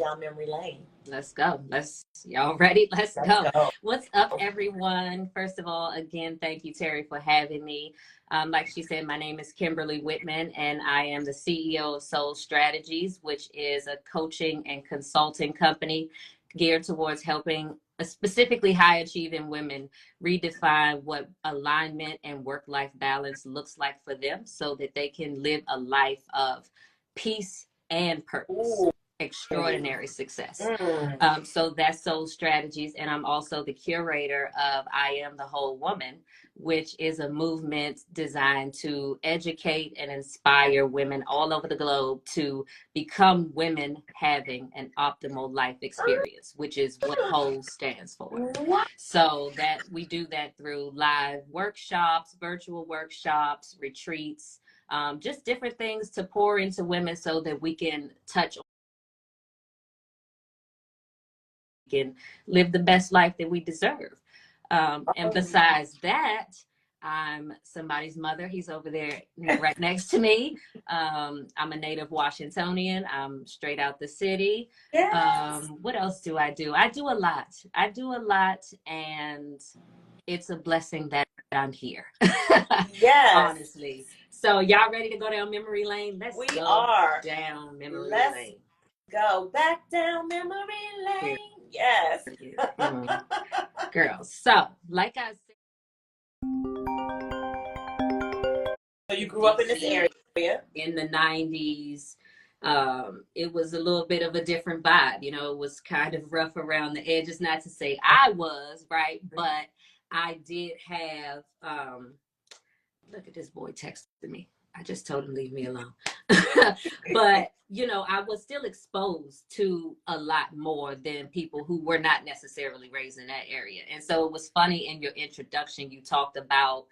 down memory lane. Let's go. Y'all ready? Let's go. Go. What's up, everyone? First of all, again, thank you, Terry, for having me. Like she said, my name is Kimberly Whitmon, and I am the CEO of Soul Strategies, which is a coaching and consulting company geared towards helping specifically high achieving women redefine what alignment and work-life balance looks like for them so that they can live a life of peace and purpose. Ooh. Extraordinary success. So that's Soul Strategies. And I'm also the curator of I Am the Whole Woman, which is a movement designed to educate and inspire women all over the globe to become women having an optimal life experience, which is what WHOLE stands for. So that we do that through live workshops, virtual workshops, retreats, just different things to pour into women so that we can touch and live the best life that we deserve. And besides that, I'm somebody's mother. He's over there right next to me. I'm a native Washingtonian. I'm straight out the city. Yes. What else do? I do a lot, and it's a blessing that I'm here. Yes. Honestly. So y'all ready to go down memory lane? We are down memory lane. Go back down memory lane. Yes. Girls. So, like I said. So you grew up in this area? In the 90s. It was a little bit of a different vibe. You know, it was kind of rough around the edges. Not to say I was, right? But I did have, look at this boy texting me. I just told him leave me alone. But, you know, I was still exposed to a lot more than people who were not necessarily raised in that area. And so it was funny in your introduction, you talked about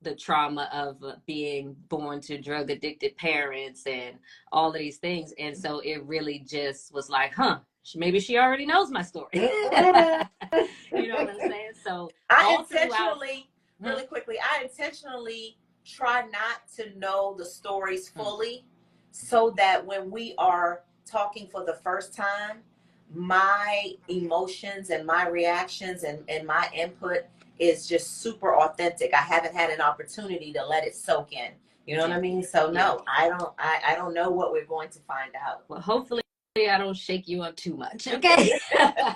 the trauma of being born to drug addicted parents and all of these things. And so it really just was like, maybe she already knows my story. You know what I'm saying? So really quickly, I intentionally try not to know the stories fully so that when we are talking for the first time, my emotions and my reactions and my input is just super authentic. I haven't had an opportunity to let it soak in. You know what I mean? So no, I don't know what we're going to find out. Well, hopefully I don't shake you up too much. Okay.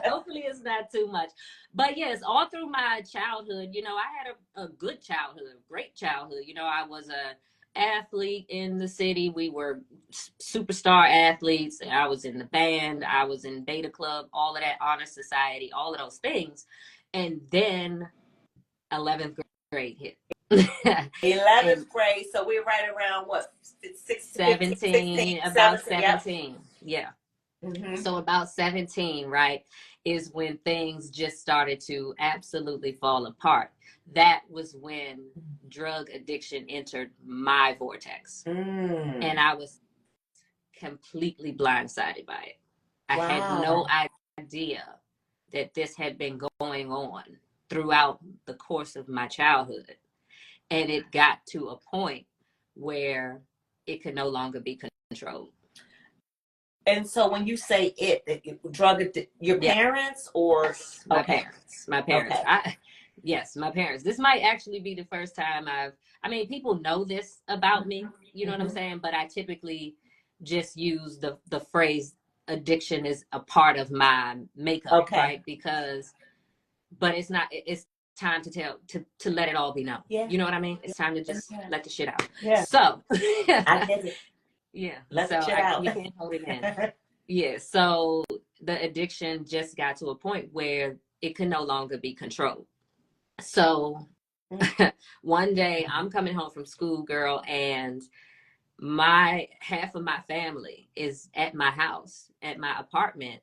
Hopefully it's not too much. But yes, all through my childhood, you know, I had a good childhood, great childhood. You know, I was a athlete in the city. We were superstar athletes. I was in the band. I was in Beta Club, all of that, honor society, all of those things. And then 11th grade hit. 11th grade. So we're right around what? 17. Yeah. Mm-hmm. So about 17, right, is when things just started to absolutely fall apart. That was when drug addiction entered my vortex. And I was completely blindsided by it. I had no idea that this had been going on throughout the course of my childhood. And it got to a point where it could no longer be controlled. And so when you say your parents or? My parents. Okay. Yes, my parents. This might actually be the first time people know this about me, you know what I'm saying? But I typically just use the phrase addiction is a part of my makeup, right? But it's not, it's time to let it all be known. Yeah. You know what I mean? It's time to just let the shit out. Yeah. So I get it. Yeah. Let the shit out. You can't hold it in. Yeah. So the addiction just got to a point where it could no longer be controlled. So one day I'm coming home from school, girl, and half of my family is at my house, at my apartment,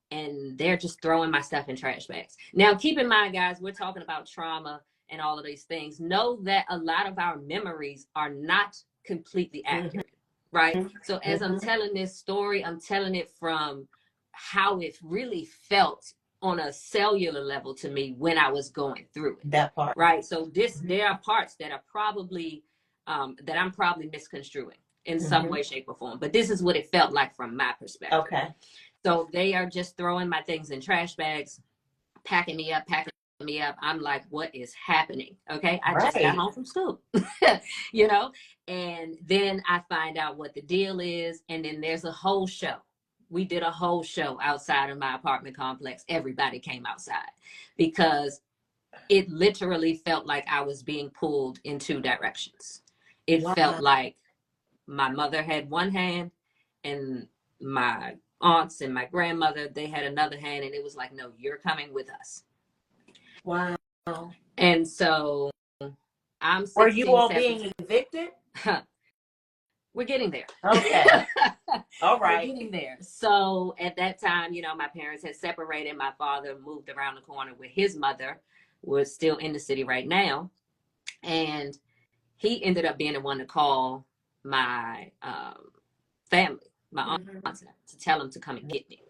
and they're just throwing my stuff in trash bags. Now, keep in mind, guys, we're talking about trauma and all of these things. Know that a lot of our memories are not completely accurate. Right. So as I'm telling this story, I'm telling it from how it really felt on a cellular level to me when I was going through it. That part. Right. So there are parts that are probably that I'm probably misconstruing in some way, shape, or form. But this is what it felt like from my perspective. Okay. So they are just throwing my things in trash bags, packing me up. I'm like, what is happening? Okay. I just got home from school, you know, and then I find out what the deal is. And then there's a whole show. We did a whole show outside of my apartment complex. Everybody came outside because it literally felt like I was being pulled in two directions. It felt like my mother had one hand and my aunts and my grandmother, they had another hand. And it was like, no, you're coming with us. Wow. And so I'm 16, Were you all 17. being evicted? We're getting there. Okay. All right. We're getting there. So at that time, you know, my parents had separated. My father moved around the corner with his mother, was still in the city right now. And he ended up being the one to call my family, my aunts, to tell them to come and get me.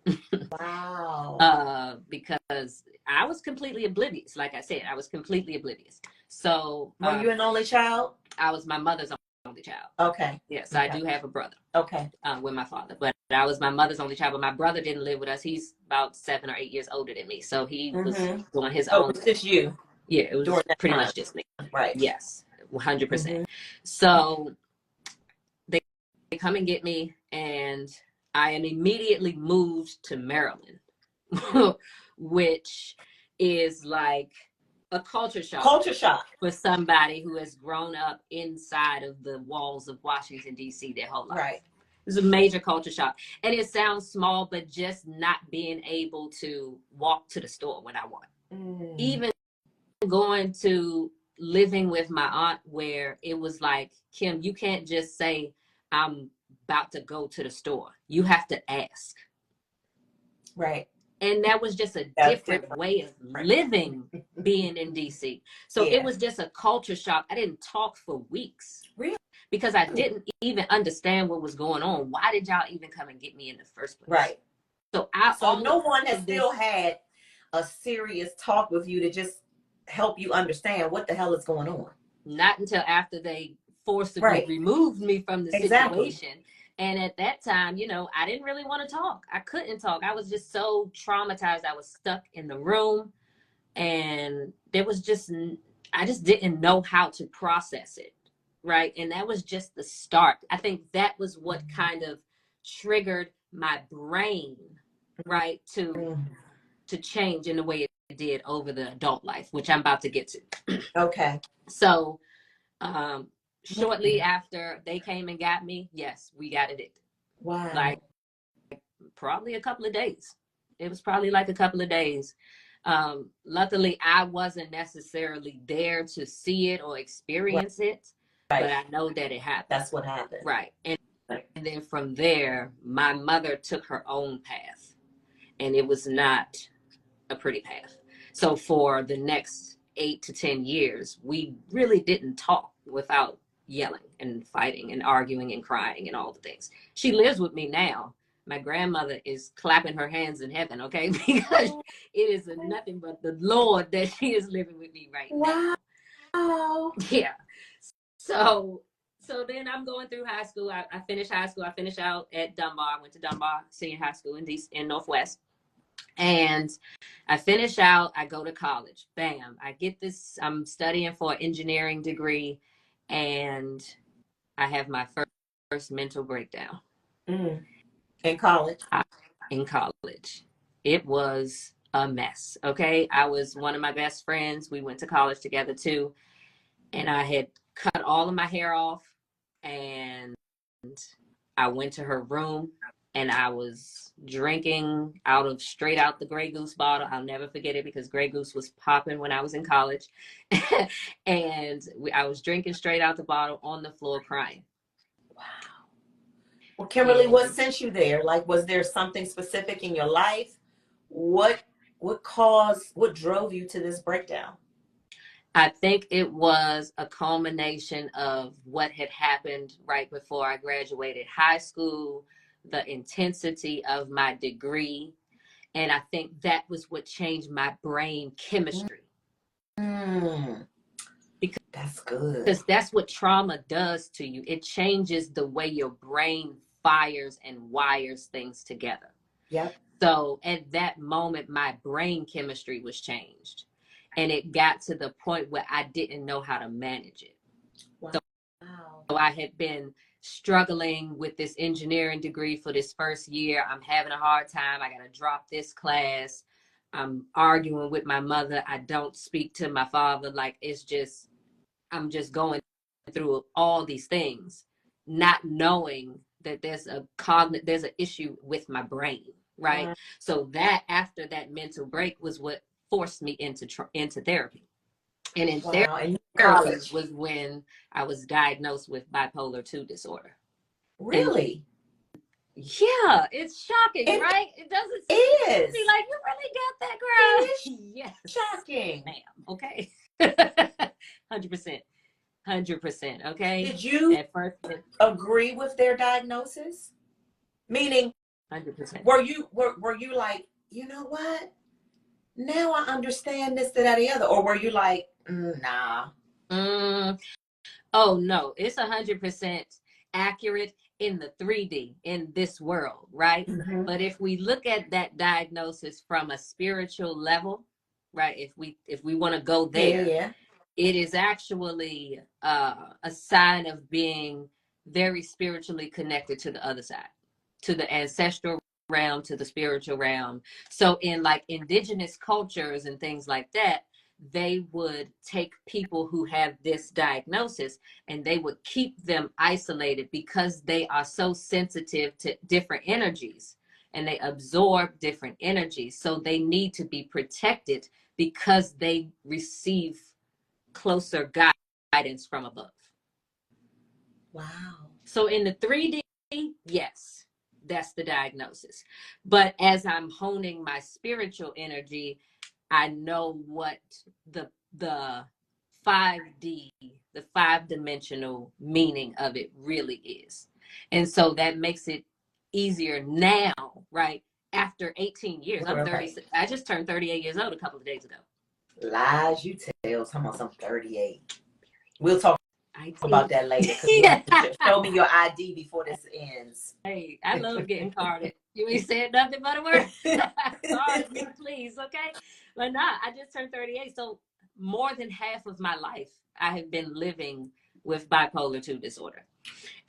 Wow. Because I was completely oblivious. Like I said, I was completely oblivious. So were you an only child? I was my mother's only child. Okay. Yes, okay. I do have a brother. Okay. With my father, but I was my mother's only child. But my brother didn't live with us. He's about 7 or 8 years older than me, so he was doing his own. It was just you. Yeah, it was pretty much just me. Right. Yes, 100%. So they come and get me, and I am immediately moved to Maryland, which is like a culture shock for somebody who has grown up inside of the walls of Washington, D.C. their whole life. Right. It's a major culture shock. And it sounds small, but just not being able to walk to the store when I want. Even going to living with my aunt, where it was like, Kim, you can't just say, I'm about to go to the store. You have to ask. Right. And that was just a different way of living, being in DC. So it was just a culture shock. I didn't talk for weeks. Really? Because I didn't even understand what was going on. Why did y'all even come and get me in the first place? Right. So no one has still had a serious talk with you to just help you understand what the hell is going on. Not until after they forcibly removed me from the situation. And at that time, you know, I didn't really want to talk. I couldn't talk. I was just so traumatized. I was stuck in the room, and there was just, I just didn't know how to process it. Right. And that was just the start. I think that was what kind of triggered my brain, right, to change in the way it did over the adult life, which I'm about to get to. Okay. So shortly after they came and got me, yes, we got addicted. Wow. Like probably a couple of days. It was probably like a couple of days. Luckily, I wasn't necessarily there to see it or experience it. But I know that it happened. That's what happened. Right. And then from there, my mother took her own path. And it was not a pretty path. So for the next 8 to 10 years, we really didn't talk without yelling and fighting and arguing and crying and all the things. She lives with me now. My grandmother is clapping her hands in heaven, okay? Because it is nothing but the Lord that she is living with me right now. Wow. Yeah. So then I'm going through high school. I finished high school. I finished out at Dunbar. I went to Dunbar Senior High School in Northwest. And I finish out. I go to college. Bam. I get this. I'm studying for an engineering degree. And I have my first mental breakdown. In college? In college. It was a mess. Okay. I was one of my best friends. We went to college together too. And I had cut all of my hair off, and I went to her room, and I was drinking straight out the Grey Goose bottle. I'll never forget it because Grey Goose was popping when I was in college. And I was drinking straight out the bottle on the floor crying. Wow. Well, Kimberly, what sent you there? Like, was there something specific in your life? What drove you to this breakdown? I think it was a culmination of what had happened right before I graduated high school, the intensity of my degree. And I think that was what changed my brain chemistry. Because that's good. Because that's what trauma does to you. It changes the way your brain fires and wires things together. Yep. So at that moment, my brain chemistry was changed. And it got to the point where I didn't know how to manage it. Wow. So I had been struggling with this engineering degree for this first year. I'm having a hard time. I got to drop this class. I'm arguing with my mother. I don't speak to my father. Like, it's just, I'm just going through all these things, not knowing that there's an issue with my brain, right? Wow. So that, after that mental break, was what forced me into therapy. And in And therapy was when I was diagnosed with bipolar 2 disorder. Really? And yeah, it's shocking, right? It doesn't seem is. be like, you really got that, girl. It is yes. shocking. Ma'am. Okay. 100%. 100%. Okay. Did you at first agree with their diagnosis? Meaning, 100%. Were you like, you know what? Now I understand this, that, the other, or were you like, nah? Oh no, it's 100% accurate in the 3D in this world, right? Mm-hmm. But if we look at that diagnosis from a spiritual level, right? If we want to go there, Yeah. it is actually a sign of being very spiritually connected to the other side, to the ancestral realm, to the spiritual realm. So in like indigenous cultures and things like that, they would take people who have this diagnosis and they would keep them isolated because they are so sensitive to different energies and they absorb different energies. So they need to be protected because they receive closer guidance from above. Wow. So in the 3D, yes, that's the diagnosis. But as I'm honing my spiritual energy, I know what the 5D, the 5-dimensional meaning of it really is. And so that makes it easier now, right? After 18 years, I'm 30. I just turned 38 years old a couple of days ago. Lies you tell. Talking about some 38. We'll talk about that later. Show me your ID before this ends. Hey, I love getting carded. You ain't said nothing but a word. Card me, please, okay? But nah, I just turned 38. So more than half of my life, I have been living with bipolar 2 disorder.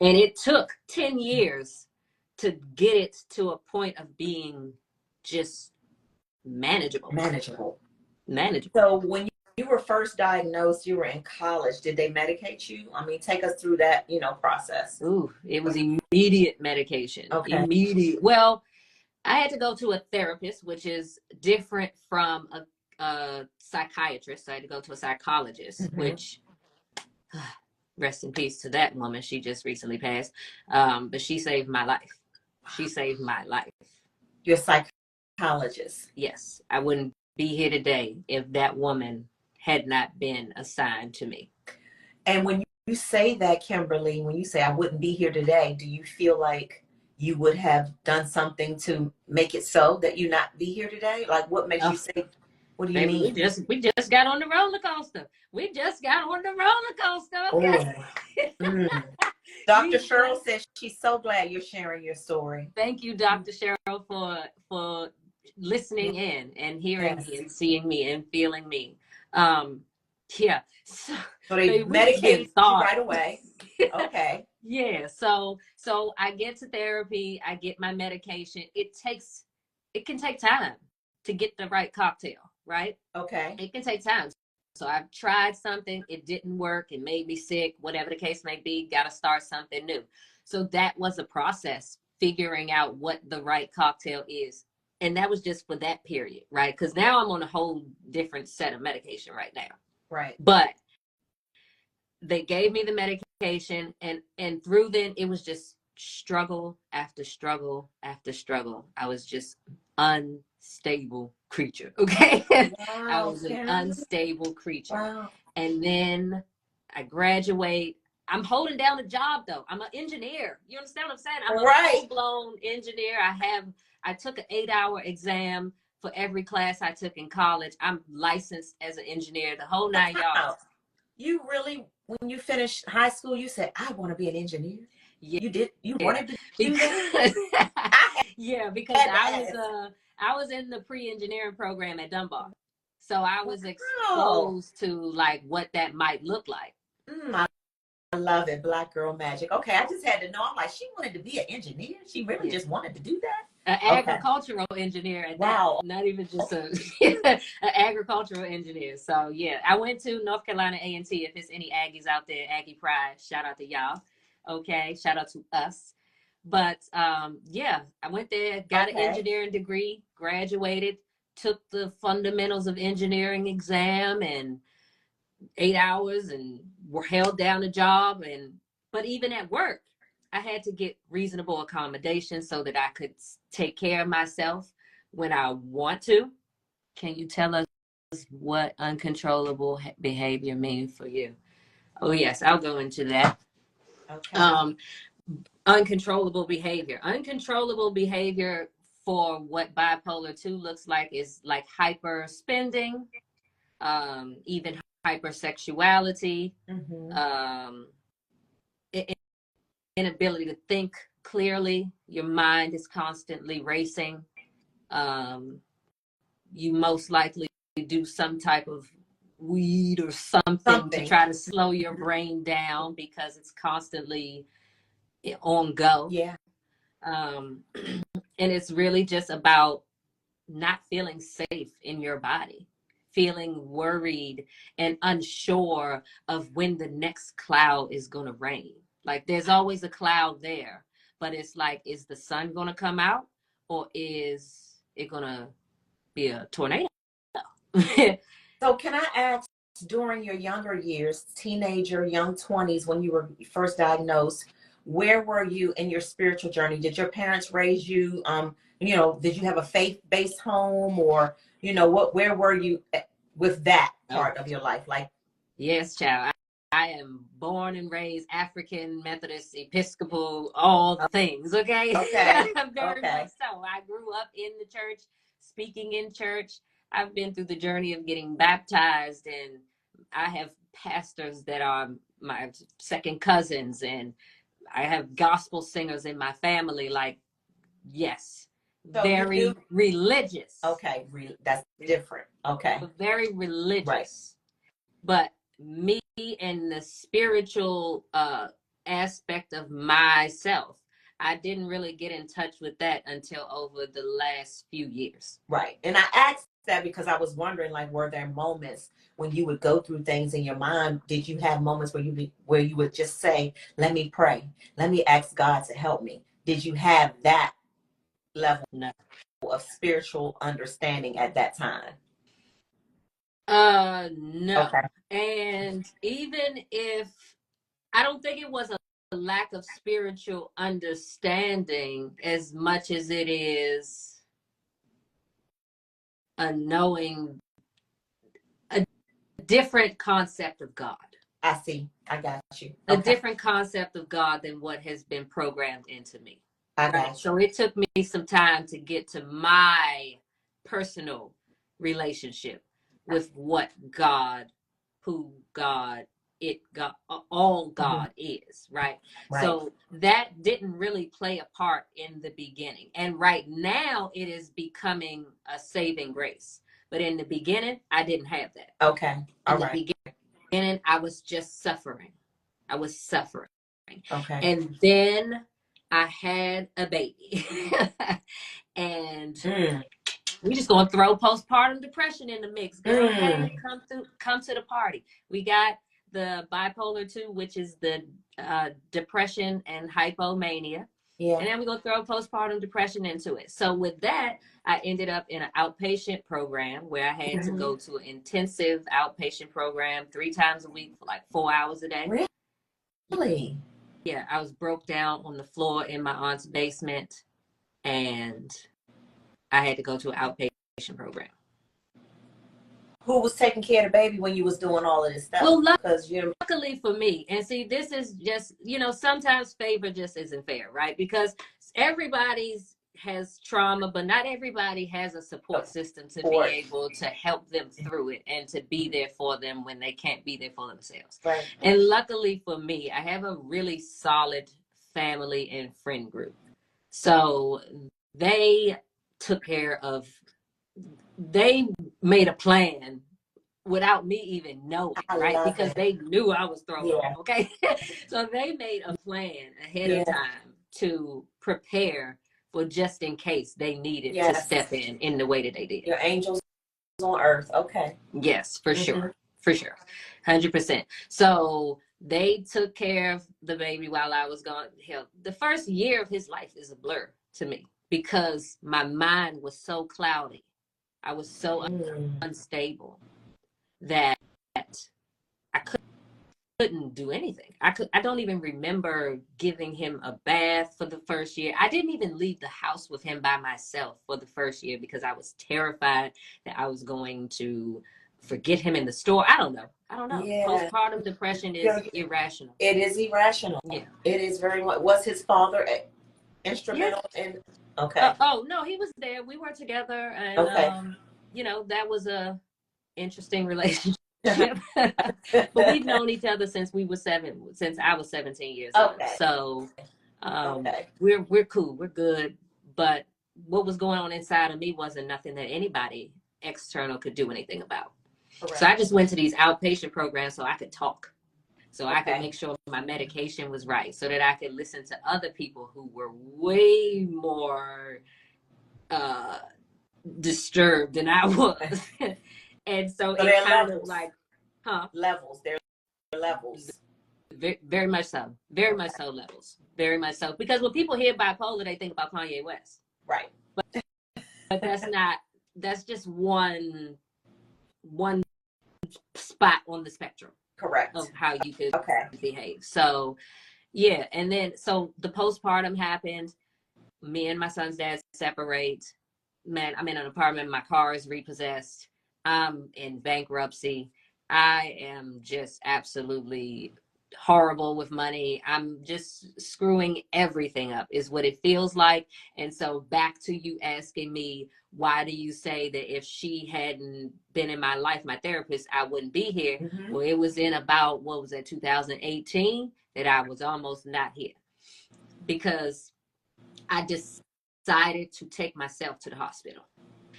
And it took 10 years to get it to a point of being just manageable. So when you were first diagnosed, you were in college. Did they medicate you? I mean, take us through that, process. Ooh, it was immediate medication. Okay. Immediate. Well, I had to go to a therapist, which is different from a psychiatrist. So I had to go to a psychologist, which rest in peace to that woman. She just recently passed. But she saved my life. She saved my life. You're a psychologist? Yes. I wouldn't be here today if that woman had not been assigned to me. And when you say that, Kimberly, when you say I wouldn't be here today, do you feel like you would have done something to make it so that you not be here today? Like, what makes you say, what do you mean? We just got on the roller coaster. We just got on the roller coaster. Okay. Dr. Cheryl says she's so glad you're sharing your story. Thank you, Dr. Cheryl, for listening in and hearing me and seeing me and feeling me. Yeah. So they medicated you right away. Okay. Yeah. So I get to therapy. I get my medication. It can take time to get the right cocktail, right? Okay. It can take time. So I've tried something, it didn't work, it made me sick, whatever the case may be, got to start something new. So that was a process, figuring out what the right cocktail is. And that was just for that period, right? Because now I'm on a whole different set of medication right now. Right. But they gave me the medication, and through then it was just struggle after struggle after struggle. I was just unstable creature. Okay. Wow, I was an unstable creature. Wow. And then I graduate. I'm holding down a job though. I'm an engineer. You understand what I'm saying? I'm a full-blown engineer. I took an 8-hour exam for every class I took in college. I'm licensed as an engineer, the whole 9 yards. You really, when you finished high school, you said, I want to be an engineer? Yeah. You wanted to do that? Because I yeah, because had to I was in the pre-engineering program at Dunbar. So I was Wow. exposed to like what that might look like. I love it. Black girl magic. Okay, I just had to know. I'm like, she wanted to be an engineer. She really just wanted to do that. An Okay. agricultural engineer at Wow. that, not even just an agricultural engineer. So yeah, I went to North Carolina A&T. If there's any Aggies out there, Aggie Pride, shout out to y'all. Okay, shout out to us. But yeah, I went there, got an engineering degree, graduated, took the fundamentals of engineering exam and 8 hours and were held down a job. But even at work, I had to get reasonable accommodations so that I could take care of myself when I want to. Can you tell us what uncontrollable behavior means for you? Oh yes, I'll go into that. Okay. Uncontrollable behavior. Uncontrollable behavior for what bipolar 2 looks like is like hyper spending, even hypersexuality, inability to think clearly. Your mind is constantly racing. You most likely do some type of weed or something to try to slow your brain down because it's constantly on go. Yeah. And it's really just about not feeling safe in your body, feeling worried and unsure of when the next cloud is going to rain. Like there's always a cloud there, but it's like, is the sun going to come out or is it going to be a tornado? So can I ask, during your younger years, teenager, young 20s, when you were first diagnosed, where were you in your spiritual journey? Did your parents raise you? Did you have a faith-based home, or where were you with that part of your life? Like, yes, child. I am born and raised African, Methodist, Episcopal, all the things. Okay. Okay. Very much so. I grew up in the church, speaking in church. I've been through the journey of getting baptized, and I have pastors that are my second cousins, and I have gospel singers in my family. Like, yes, so very religious. Okay, that's different. Okay. Very religious. Right. But me and the spiritual aspect of myself, I didn't really get in touch with that until over the last few years. Right. And I asked that because I was wondering, like, were there moments when you would go through things in your mind? Did you have moments where you would just say, let me pray, let me ask God to help me? Did you have that level of spiritual understanding at that time? No. Okay. And even if, I don't think it was a lack of spiritual understanding as much as it is a knowing, a different concept of God. I see. I got you. Okay. A different concept of God than what has been programmed into me. I got you. So it took me some time to get to my personal relationship with what God, who God, all God is, right? So that didn't really play a part in the beginning. And right now it is becoming a saving grace. But in the beginning, I didn't have that. Okay. In the beginning, I was just suffering. I was suffering. Okay. And then I had a baby. And we just gonna throw postpartum depression in the mix. Girl, hey, come to the party. We got the bipolar 2, which is the depression and hypomania. Yeah. And then we're gonna throw postpartum depression into it. So with that, I ended up in an outpatient program where I had to go to an intensive outpatient program 3 times a week for like 4 hours a day. Really? Yeah, I was broke down on the floor in my aunt's basement, and I had to go to an outpatient program. Who was taking care of the baby when you was doing all of this stuff? Well, luckily for me, and see, this is just, sometimes favor just isn't fair, right? Because everybody's has trauma, but not everybody has a support system to be able to help them through it and to be there for them when they can't be there for themselves. Right. And luckily for me, I have a really solid family and friend group. So they took care of, they made a plan without me even knowing, I right? love Because it. they knew I was thrown Yeah. off, okay? So they made a plan ahead of time to prepare for just in case they needed to step in the way that they did. Your angels on earth. Okay. Yes, for sure. For sure. 100%. So they took care of the baby while I was gone. Hell, the first year of his life is a blur to me because my mind was so cloudy. I was so unstable that I couldn't do anything. I don't even remember giving him a bath for the first year. I didn't even leave the house with him by myself for the first year because I was terrified that I was going to forget him in the store. I don't know. Yeah. Postpartum depression is irrational. It is irrational. Yeah. It is very much. Was his father instrumental in? Okay. Oh no, he was there. We were together, and you know, that was a interesting relationship. But we've known each other since I was 17 years old. So we're cool, we're good. But what was going on inside of me wasn't nothing that anybody external could do anything about. Correct. So I just went to these outpatient programs so I could talk. So I could make sure my medication was right, so that I could listen to other people who were way more disturbed than I was. And so it kind of like, levels. There are levels. Very, very much so. Very much so levels. Very much so. Because when people hear bipolar, they think about Kanye West. Right. But that's not, that's just one spot on the spectrum. Correct. Of how you could behave. So, yeah. And then, so the postpartum happened. Me and my son's dad separate. Man, I'm in an apartment. My car is repossessed. I'm in bankruptcy. I am just absolutely horrible with money. I'm just screwing everything up is what it feels like. And so back to you asking me, why do you say that if she hadn't been in my life, my therapist, I wouldn't be here? Well, it was in about, what was that, 2018 that I was almost not here because I decided to take myself to the hospital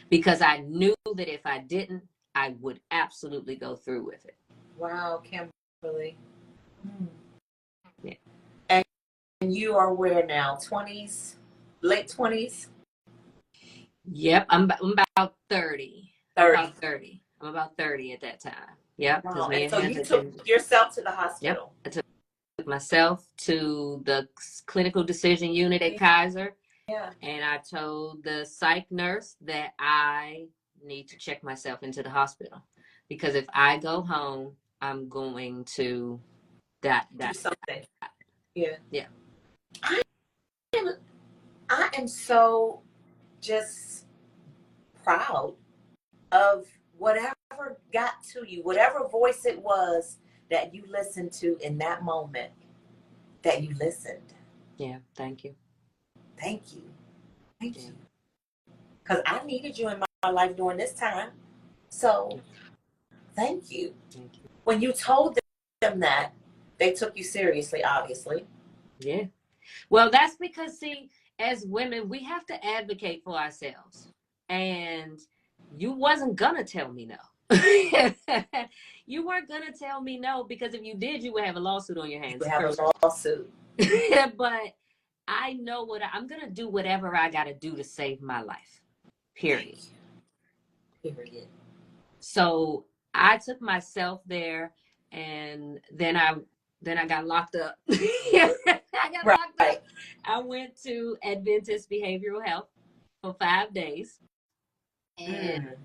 because I knew that if I didn't, I would absolutely go through with it. Wow, Kimberly. Yeah. And you are where now? 20s? Late 20s? Yep, I'm about 30. 30. I'm about 30 at that time. Yep. Wow. And so you took yourself to the hospital. Yep. I took myself to the clinical decision unit at Kaiser. Yeah. And I told the psych nurse that I need to check myself into the hospital because if I go home, I'm going to do something. Yeah. Yeah. I am so just proud of whatever got to you, whatever voice it was that you listened to in that moment, that you listened. Yeah. Thank you. Thank you. Thank you. Because I needed you in my life during this time. So thank you. Thank you. When you told them that, they took you seriously, obviously. Yeah. Well, that's because, see, as women, we have to advocate for ourselves. And you wasn't going to tell me no. You weren't going to tell me no because if you did, you would have a lawsuit on your hands. You would have a lawsuit. But I know I'm going to do whatever I got to do to save my life. Period. So I took myself there and then I got locked up. Locked up. I went to Adventist Behavioral Health for 5 days. And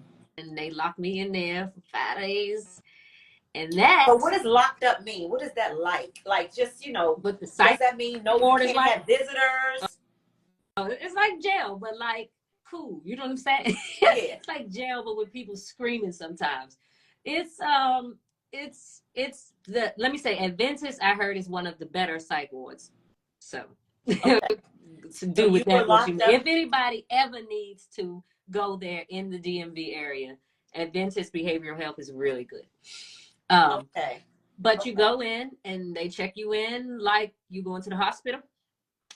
they locked me in there for 5 days. And that. But what does locked up mean? What is that like? Like just, but the does that mean no one can't have visitors? It's like jail, but like cool. You know what I'm saying? Yeah. It's like jail, but with people screaming sometimes. It's let me say, Adventist, I heard, is one of the better psych wards. So to do with that, if anybody ever needs to go there in the DMV area, Adventist Behavioral Health is really good. But you go in and they check you in like you go into the hospital.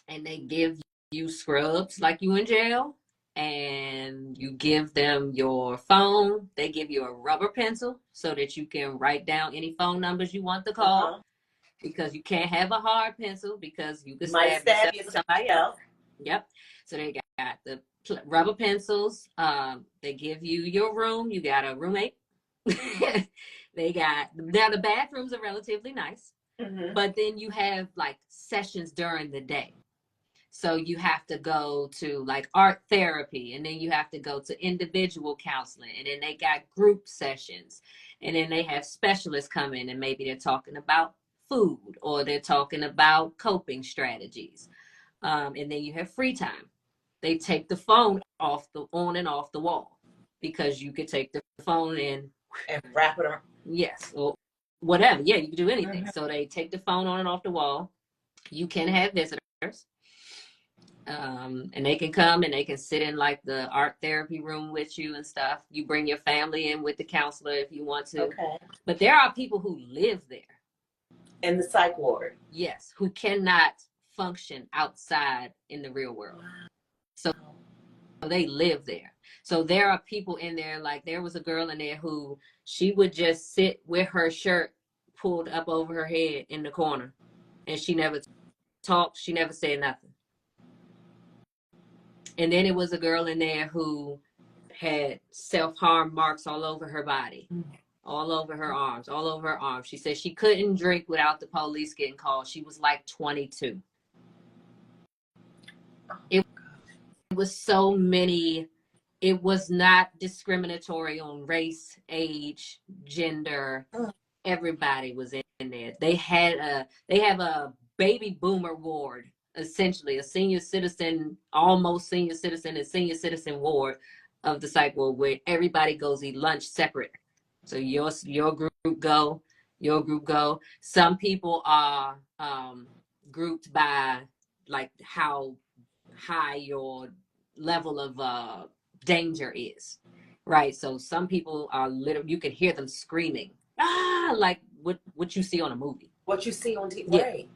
and they give you scrubs like you in jail, and you give them your phone. They give you a rubber pencil so that you can write down any phone numbers you want to call, because you can't have a hard pencil because you could stab yourself or somebody else. Yep. So they got the rubber pencils. They give you your room. You got a roommate. They got, now the bathrooms are relatively nice, but then you have like sessions during the day. So you have to go to like art therapy, and then you have to go to individual counseling, and then they got group sessions, and then they have specialists come in, and maybe they're talking about food, or they're talking about coping strategies. And then you have free time. They take the phone on and off the wall, because you could take the phone and wrap it around. Yes, or whatever. Yeah, you can do anything. So they take the phone on and off the wall. You can have visitors. And they can come and they can sit in like the art therapy room with you and stuff. You bring your family in with the counselor if you want to. Okay. But there are people who live there. In the psych ward. Yes, who cannot function outside in the real world. So they live there. So there are people in there, like there was a girl in there who she would just sit with her shirt pulled up over her head in the corner, and she never talked. She never said nothing. And then it was a girl in there who had self-harm marks all over her body, all over her arms, all over her arms. She said she couldn't drink without the police getting called. She was like 22. It was so many. It was not discriminatory on race, age, gender. Everybody was in there. They have a baby boomer ward, essentially a senior citizen, almost senior citizen and senior citizen ward of the psych ward, where everybody goes eat lunch separate. So your group go, your group go. Some people are grouped by like how high your level of danger is, right? So some people are literally, you can hear them screaming, like what you see on a movie, what you see on TV. Right.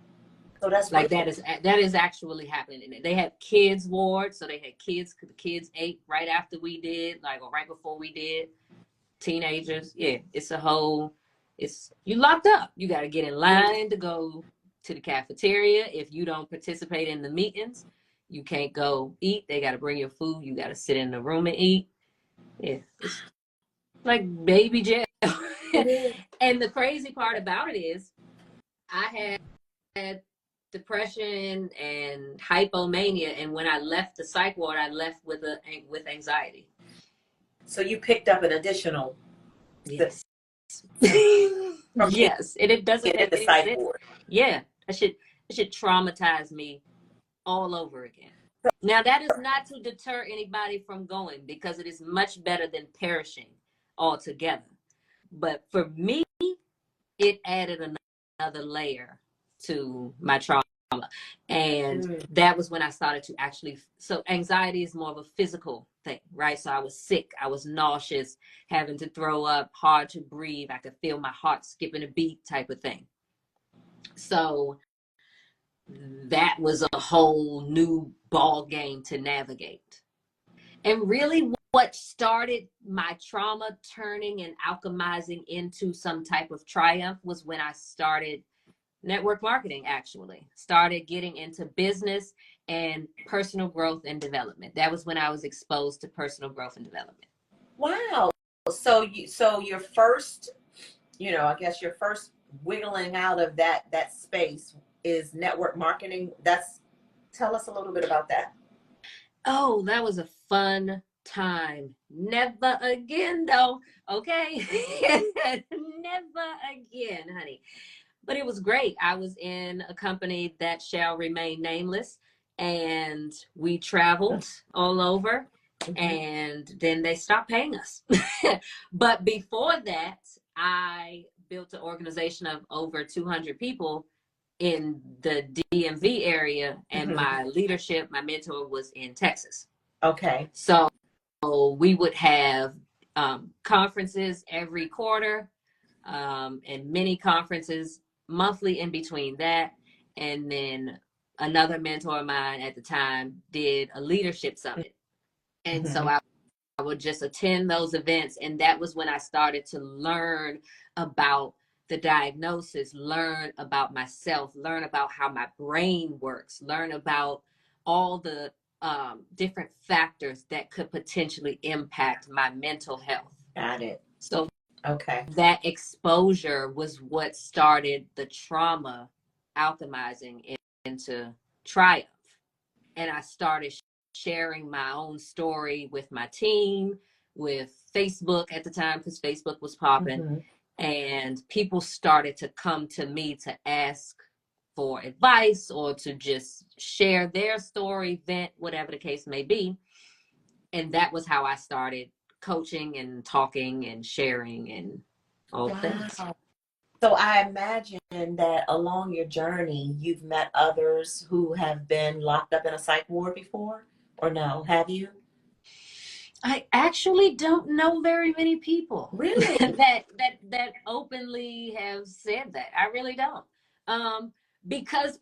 So that's like that is actually happening. They have kids ward, so they had kids. The kids ate right after we did, like, or right before we did. Teenagers, yeah, it's a whole. It's, you locked up. You got to get in line to go to the cafeteria. If you don't participate in the meetings, you can't go eat. They got to bring your food. You got to sit in the room and eat. Yeah, it's like baby jail. And the crazy part about it is, I had depression and hypomania, and when I left the psych ward, I left with anxiety. So you picked up an additional. Yes. Yes, and it doesn't get in the psych ward. Yeah, it should traumatize me all over again. Now, that is not to deter anybody from going, because it is much better than perishing altogether. But for me, it added another layer to my trauma. And that was when I started to actually, so anxiety is more of a physical thing, right? So I was sick, I was nauseous, having to throw up, hard to breathe. I could feel my heart skipping a beat type of thing. So that was a whole new ball game to navigate. And really what started my trauma turning and alchemizing into some type of triumph was when I started network marketing, actually. Started getting into business and personal growth and development. That was when I was exposed to personal growth and development. Wow. So your first, I guess your first wiggling out of that space is network marketing. Tell us a little bit about that. Oh, that was a fun time. Never again, though. Okay. Never again, honey. But it was great. I was in a company that shall remain nameless, and we traveled all over, and then they stopped paying us. But before that, I built an organization of over 200 people in the DMV area, and my leadership, my mentor, was in Texas. Okay. So we would have conferences every quarter, and mini conferences monthly in between that. And then another mentor of mine at the time did a leadership summit. And so I would just attend those events. And that was when I started to learn about the diagnosis, learn about myself, learn about how my brain works, learn about all the different factors that could potentially impact my mental health. Got it. So okay, that exposure was what started the trauma alchemizing into Triumph. And I started sharing my own story with my team, with Facebook at the time, because Facebook was popping. And people started to come to me to ask for advice or to just share their story, vent, whatever the case may be. And that was how I started coaching and talking and sharing and all things. So I imagine that along your journey, you've met others who have been locked up in a psych ward before, or no? Have you? I actually don't know very many people really that openly have said that. I really don't.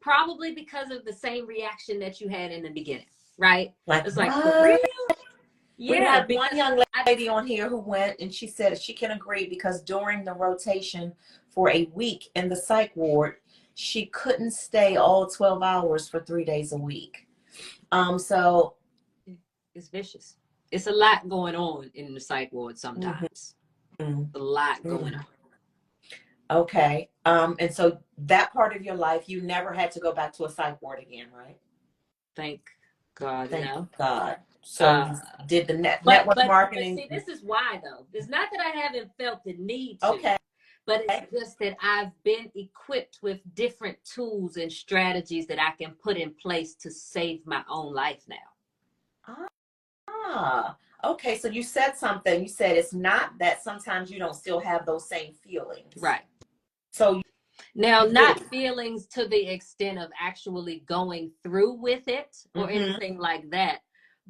Probably because of the same reaction that you had in the beginning, right? Like, it's like, for real? Yeah, we had one young lady on here who went, and she said she can agree because during the rotation for a week in the psych ward, she couldn't stay all 12 hours for 3 days a week. So it's vicious. It's a lot going on in the psych ward sometimes. A lot going on. Okay. And so that part of your life, you never had to go back to a psych ward again, right? Thank God. Thank God. So did the network marketing. But see, this is why though. It's not that I haven't felt the need to. Okay. But it's just that I've been equipped with different tools and strategies that I can put in place to save my own life now. Okay. So you said something. You said it's not that sometimes you don't still have those same feelings. Right. So now, not feelings to the extent of actually going through with it or anything like that,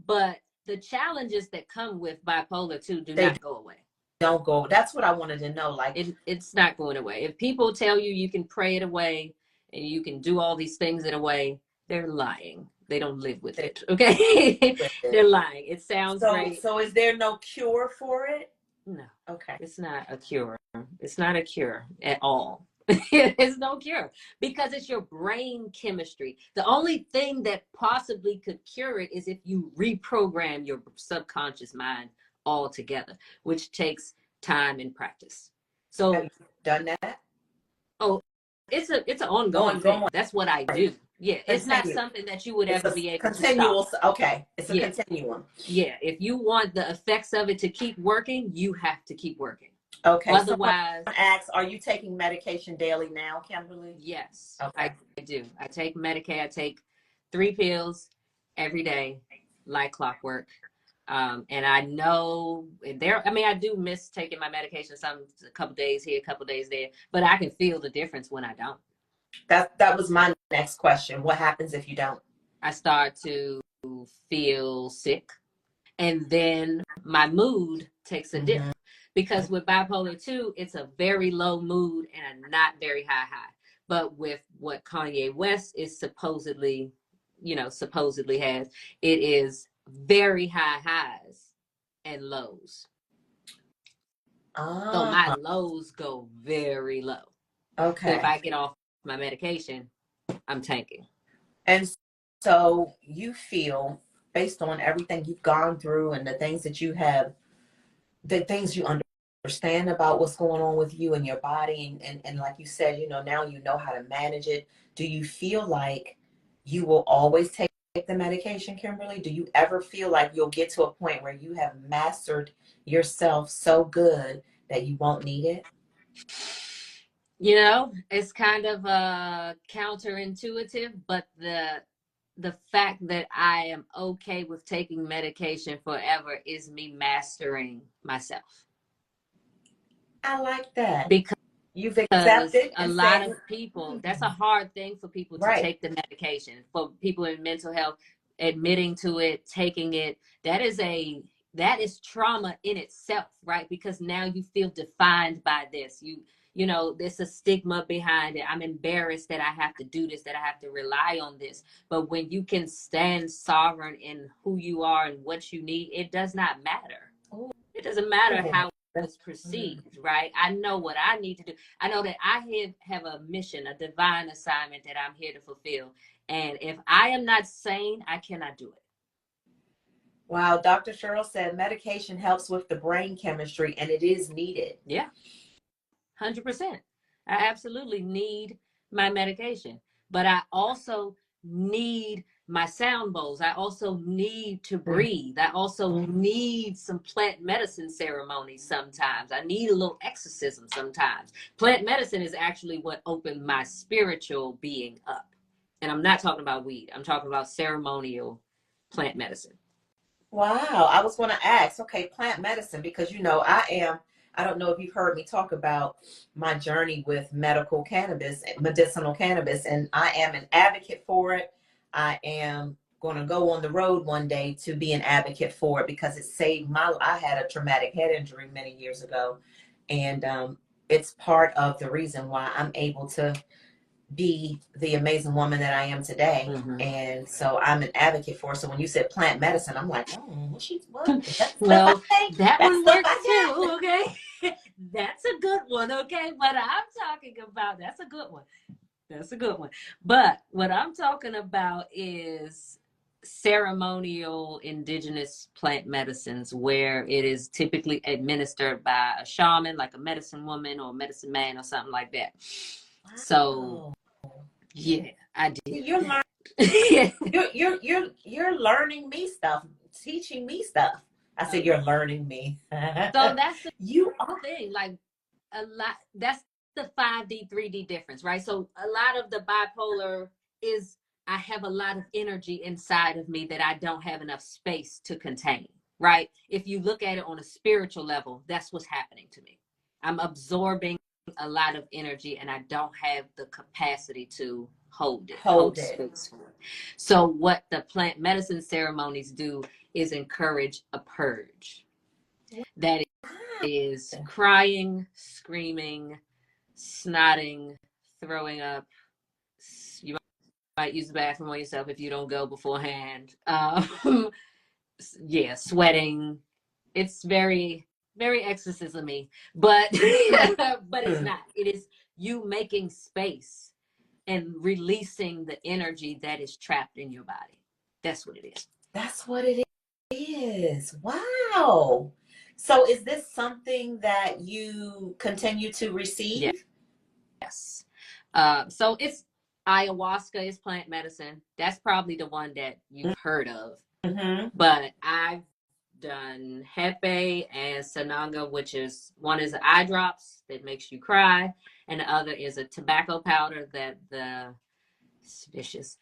but the challenges that come with bipolar 2 do not go away. Don't go. That's what I wanted to know. Like it's not going away. If people tell you you can pray it away and you can do all these things in a way, they're lying. They don't live with it. Okay. They're lying. It sounds great. So is there no cure for it? No. Okay. It's not a cure. It's not a cure at all. It's no cure because it's your brain chemistry. The only thing that possibly could cure it is if you reprogram your subconscious mind altogether, which takes time and practice. So have you done that? Oh, it's an ongoing thing. That's what I do. Yeah, it's not something that you would ever be able to stop. Okay, it's a continuum. Yeah, if you want the effects of it to keep working, you have to keep working. Okay. Otherwise, asks, are you taking medication daily now, Kimberly? Yes, okay. I do. I take Medicaid. I take 3 pills every day, like clockwork. And I know I do miss taking my medication a couple days here, a couple days there, but I can feel the difference when I don't. That was my next question. What happens if you don't? I start to feel sick, and then my mood takes a dip. Because with bipolar 2, it's a very low mood and a not very high. But with what Kanye West is supposedly has, it is very high highs and lows. So my lows go very low. Okay. So if I get off my medication, I'm tanking. And so you feel, based on everything you've gone through and the things that you have, the things you understand about what's going on with you and your body, and like you said, now you know how to manage it. Do you feel like you will always take the medication, Kimberly? Do you ever feel like you'll get to a point where you have mastered yourself so good that you won't need it? It's kind of counterintuitive, but the fact that I am okay with taking medication forever is me mastering myself. I like that. Because you've accepted a lot of people, that's a hard thing for people to take the medication. For people in mental health, admitting to it, taking it, that is a that is trauma in itself, right? Because now you feel defined by this. You know, there's a stigma behind it. I'm embarrassed that I have to do this, that I have to rely on this. But when you can stand sovereign in who you are and what you need, it does not matter. It doesn't matter how it's perceived, right? I know what I need to do. I know that I have a mission, a divine assignment that I'm here to fulfill. And if I am not sane, I cannot do it. Wow, Dr. Cheryl said medication helps with the brain chemistry, and it is needed. Yeah, 100%. I absolutely need my medication, but I also need my sound bowls. I also need to breathe. I also need some plant medicine ceremonies sometimes. I need a little exorcism sometimes. Plant medicine is actually what opened my spiritual being up. And I'm not talking about weed. I'm talking about ceremonial plant medicine. Wow. I was going to ask, okay, plant medicine, because, you know, I don't know if you've heard me talk about my journey with medicinal cannabis, and I am an advocate for it. I am going to go on the road one day to be an advocate for it because it saved I had a traumatic head injury many years ago. And it's part of the reason why I'm able to be the amazing woman that I am today. Mm-hmm. And so I'm an advocate for it. So when you said plant medicine, I'm like, what? Well, that one works too, okay? That's a good one, okay? But I'm talking about, that's a good one. That's a good one. But what I'm talking about is ceremonial indigenous plant medicines where it is typically administered by a shaman, like a medicine woman or a medicine man or something like that. Wow. So yeah, I did. You're learning. you're learning me stuff, teaching me stuff. I said, you're learning me. So that's the thing. Like a lot. That's the 5D, 3D difference, right? So a lot of the bipolar is I have a lot of energy inside of me that I don't have enough space to contain, right? If you look at it on a spiritual level, that's what's happening to me. I'm absorbing a lot of energy and I don't have the capacity to hold space for it. So what the plant medicine ceremonies do is encourage a purge. That is crying, screaming, snotting, throwing up. You might use the bathroom on yourself if you don't go beforehand. Yeah, sweating. It's very, very exorcism-y, but but it's not. It is you making space and releasing the energy that is trapped in your body. That's what it is. That's what it is. Wow. So is this something that you continue to receive? Yes. So it's ayahuasca is plant medicine. That's probably the one that you've heard of. Mm-hmm. But I've done Hepe and Sananga, which is one is eye drops that makes you cry, and the other is a tobacco powder that it's vicious.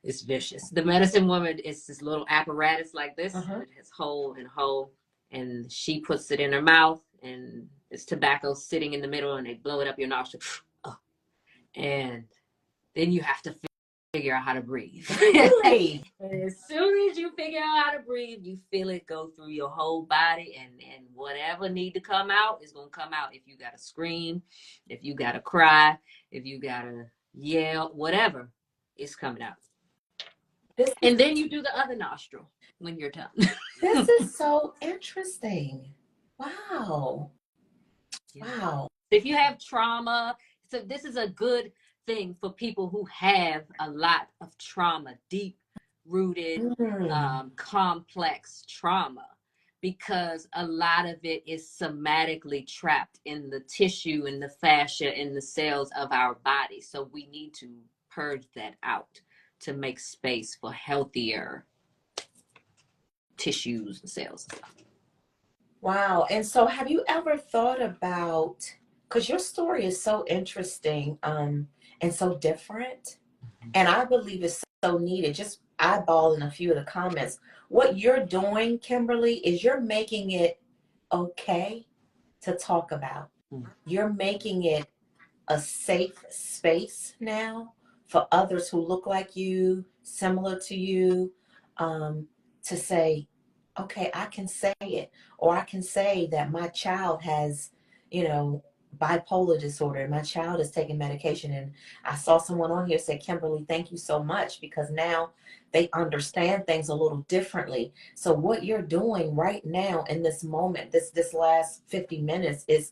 It's vicious. The medicine woman is this little apparatus like this. It has hole and hole, and she puts it in her mouth, and it's tobacco sitting in the middle, and they blow it up your nostril. Oh. And then you have to figure out how to breathe. Really? As soon as you figure out how to breathe, you feel it go through your whole body, and whatever need to come out is going to come out. If you got to scream, if you got to cry, if you got to yell, whatever, it's coming out. And then you do the other nostril when you're done. This is so interesting. Wow. Yeah. Wow. If you have trauma, so this is a good thing for people who have a lot of trauma, deep-rooted, complex trauma, because a lot of it is somatically trapped in the tissue, in the fascia, in the cells of our body. So we need to purge that out to make space for healthier tissues and cells and stuff. Wow. And so have you ever thought about, because your story is so interesting and so different, and I believe it's so needed, just eyeballing a few of the comments. What you're doing, Kimberly, is you're making it okay to talk about. You're making it a safe space now for others who look like you, similar to you, to say, okay, I can say it, or I can say that my child has, you know, bipolar disorder. My child is taking medication. And I saw someone on here say, Kimberly, thank you so much, because now they understand things a little differently. So what you're doing right now in this moment, this last 50 minutes is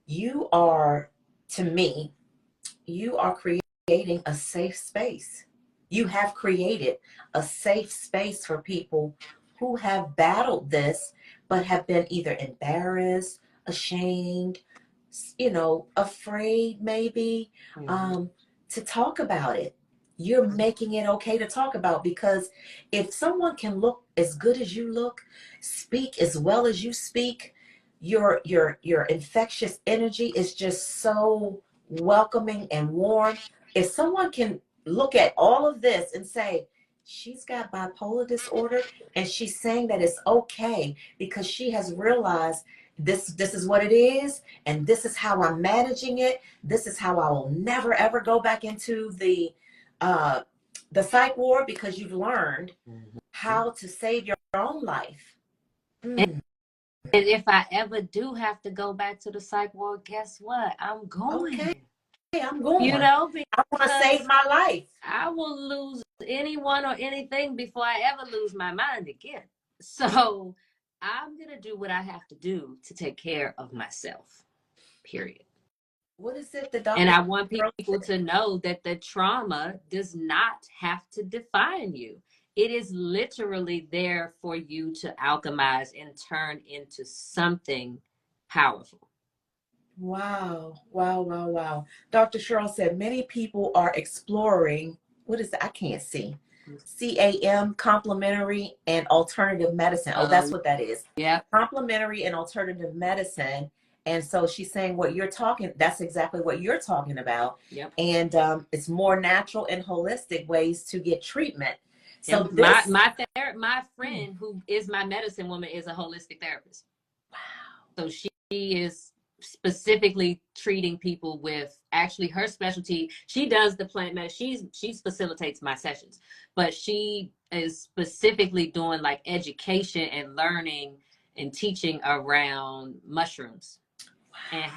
you are, to me, you are creating a safe space. You have created a safe space for people who have battled this, but have been either embarrassed, ashamed, afraid maybe, to talk about it. You're making it okay to talk about, because if someone can look as good as you look, speak as well as you speak, your infectious energy is just so welcoming and warm. If someone can look at all of this and say, she's got bipolar disorder, and she's saying that it's okay because she has realized this is what it is, and this is how I'm managing it. This is how I will never ever go back into the psych ward, because you've learned how to save your own life. And if I ever do have to go back to the psych ward, guess what? I'm going. Okay, I'm going. You know, I want to save my life. I will lose anyone or anything before I ever lose my mind again. So I'm going to do what I have to do to take care of myself, period. What is it the doctor? And I want people to know that the trauma does not have to define you. It is literally there for you to alchemize and turn into something powerful. Wow, wow, wow, wow. Dr. Cheryl said many people are exploring, what is that? I can't see. CAM, complementary and alternative medicine. Oh, that's what that is. Yeah. Complementary and alternative medicine. And so she's saying that's exactly what you're talking about. Yep. And it's more natural and holistic ways to get treatment. So yep. My friend who is my medicine woman is a holistic therapist. Wow. So she is specifically treating people with, actually her specialty, she does the plant medicine. She facilitates my sessions, but she is specifically doing like education and learning and teaching around mushrooms and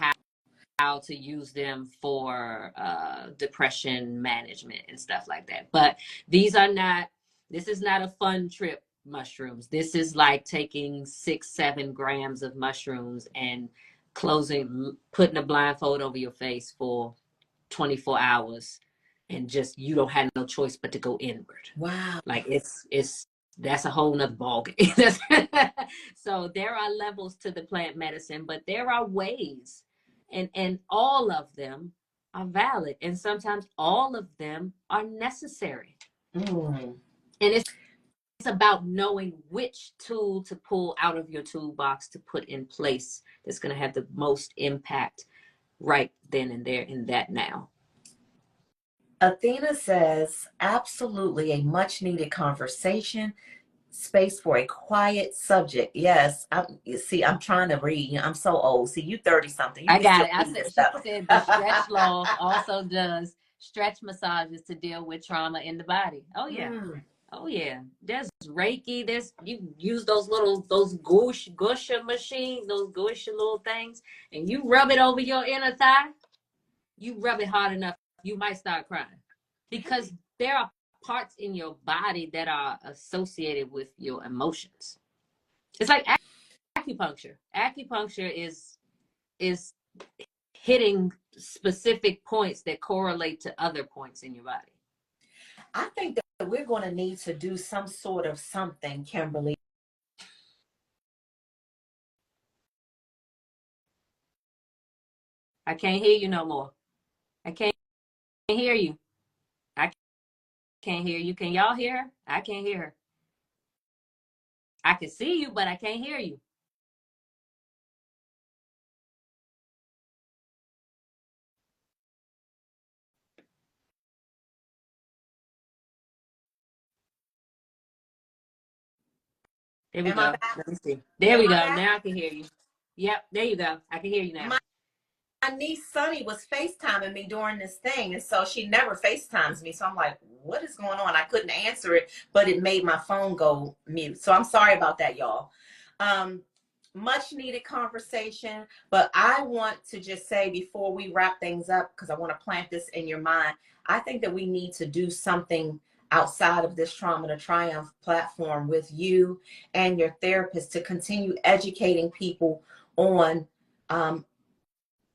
how to use them for depression management and stuff like that. But this is not a fun trip mushrooms. This is like taking 6-7 grams of mushrooms and putting a blindfold over your face for 24 hours, and just, you don't have no choice but to go inward. Wow. Like that's a whole nother ballgame. So there are levels to the plant medicine, but there are ways, and all of them are valid, and sometimes all of them are necessary. And it's about knowing which tool to pull out of your toolbox to put in place that's going to have the most impact right then and there in that now. Athena says, absolutely a much needed conversation, space for a quiet subject. Yes, I'm trying to read. I'm so old. See, you 30 something. I got it. She said the stretch law also does stretch massages to deal with trauma in the body. Oh yeah. Oh yeah. There's Reiki. You use those gusha machines, those gusha little things, and you rub it over your inner thigh. You rub it hard enough, you might start crying, because there are parts in your body that are associated with your emotions. It's like acupuncture. Acupuncture is hitting specific points that correlate to other points in your body. I think that we're going to need to do some sort of something, Kimberly. I can't hear you no more. I can't hear you. I can't hear you. Can y'all hear her? I can't hear her. I can see you, but I can't hear you. There we go. Let me see. There we go. Now I can hear you. Yep, there you go. I can hear you now. niece Sunny was FaceTiming me during this thing, and so she never FaceTimes me. So I'm like, what is going on? I couldn't answer it, but it made my phone go mute. So I'm sorry about that, y'all. Much needed conversation, but I want to just say before we wrap things up, because I want to plant this in your mind, I think that we need to do something outside of this Trauma to Triumph platform with you and your therapist to continue educating people on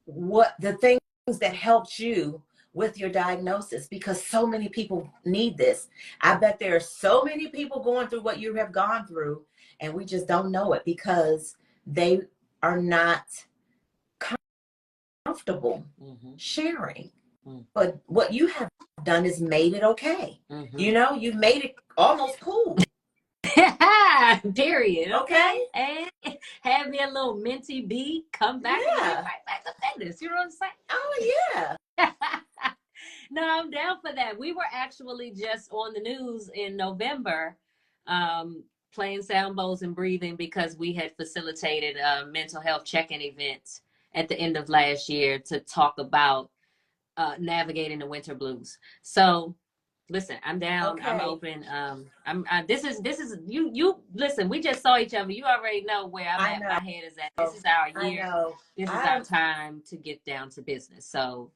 what the things that helped you with your diagnosis, because so many people need this. I bet there are so many people going through what you have gone through, and we just don't know it because they are not comfortable sharing. But what you have done is made it okay. You know, you've made it almost cool. Period. Okay. And have me a little minty bee, come back and get right back up at this. You know what I'm saying? Oh, yeah. No, I'm down for that. We were actually just on the news in November playing sound bowls and breathing because we had facilitated a mental health check-in event at the end of last year to talk about navigating the winter blues. So listen, I'm down. Okay. I'm open. This is you listen, we just saw each other. You already know where I'm at. My head is at. This is our year. This is our time to get down to business. So